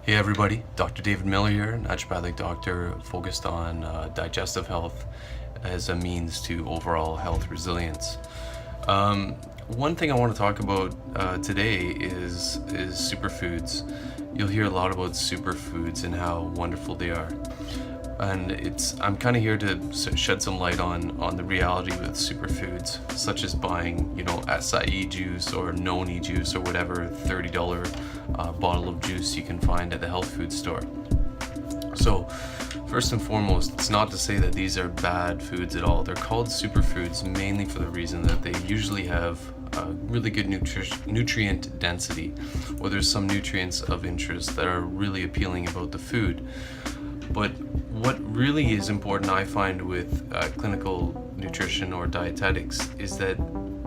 Hey everybody, Dr. David Miller here, naturopathic doctor focused on digestive health as a means to overall health resilience. One thing I want to talk about today is superfoods. You'll hear a lot about superfoods and how wonderful they are. And I'm kind of here to shed some light on the reality with superfoods, such as buying, acai juice or noni juice or whatever $30 bottle of juice you can find at the health food store. So, first and foremost, it's not to say that these are bad foods at all. They're called superfoods mainly for the reason that they usually have really good nutrient density, or there's some nutrients of interest that are really appealing about the food. But what really is important, I find, with clinical nutrition or dietetics is that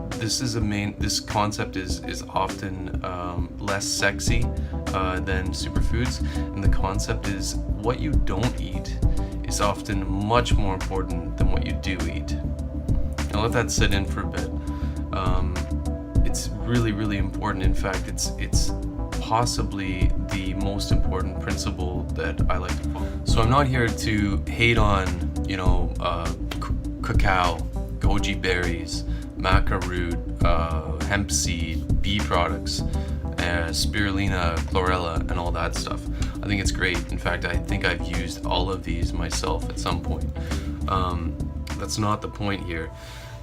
this concept is often less sexy than superfoods, and the concept is what you don't eat is often much more important than what you do eat. Now let that sit in for a bit. It's really, really important. In fact, it's possibly the most important principle that I like to follow. So I'm not here to hate on, cacao, goji berries, maca root, hemp seed, bee products, spirulina, chlorella, and all that stuff. I think it's great. In fact, I think I've used all of these myself at some point. That's not the point here.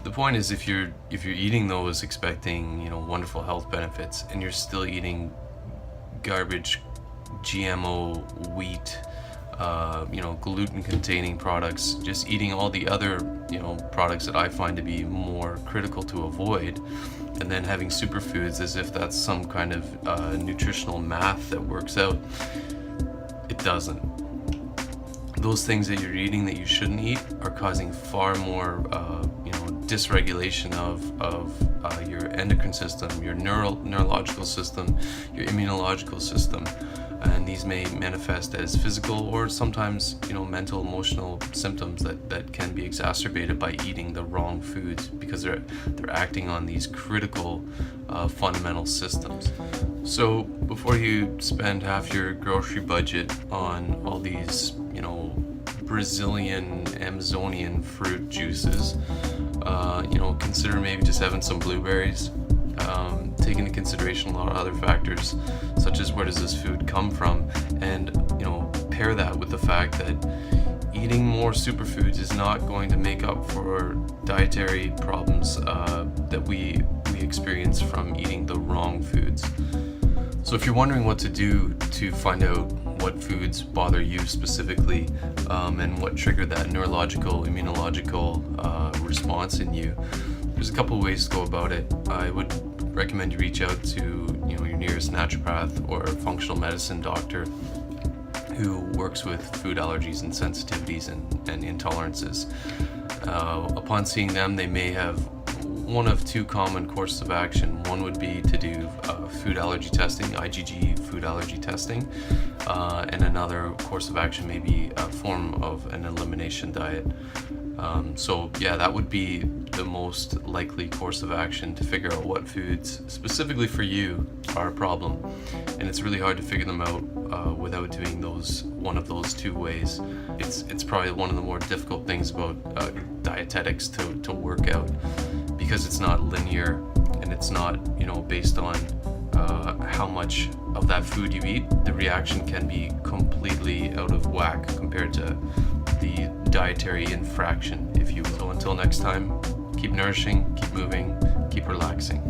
The point is if you're eating those expecting, wonderful health benefits, and you're still eating garbage, GMO wheat, gluten-containing products, just eating all the other, products that I find to be more critical to avoid, and then having superfoods as if that's some kind of nutritional math that works out. It doesn't. Those things that you're eating that you shouldn't eat are causing far more, dysregulation of your endocrine system, your neurological system, your immunological system, and these may manifest as physical or sometimes mental, emotional symptoms that can be exacerbated by eating the wrong foods because they're acting on these critical fundamental systems. So before you spend half your grocery budget on all these Brazilian Amazonian fruit juices, consider maybe just having some blueberries. Take into consideration a lot of other factors, such as where does this food come from, and pair that with the fact that eating more superfoods is not going to make up for dietary problems that we experience from eating the wrong foods. So if you're wondering what to do to find out what foods bother you specifically, and what triggered that neurological, immunological response in you, there's a couple of ways to go about it. I would recommend you reach out to your nearest naturopath or functional medicine doctor who works with food allergies and sensitivities and intolerances. Upon seeing them, they may have one of two common courses of action. One would be to do food allergy testing, IgG food allergy testing, and another course of action may be a form of an elimination diet. That would be the most likely course of action to figure out what foods specifically for you are a problem. And it's really hard to figure them out without doing one of those two ways. It's probably one of the more difficult things about dietetics to work out, because it's not linear and it's not based on how much of that food you eat. The reaction can be completely out of whack compared to the dietary infraction, if you will. So until next time, keep nourishing, keep moving, keep relaxing.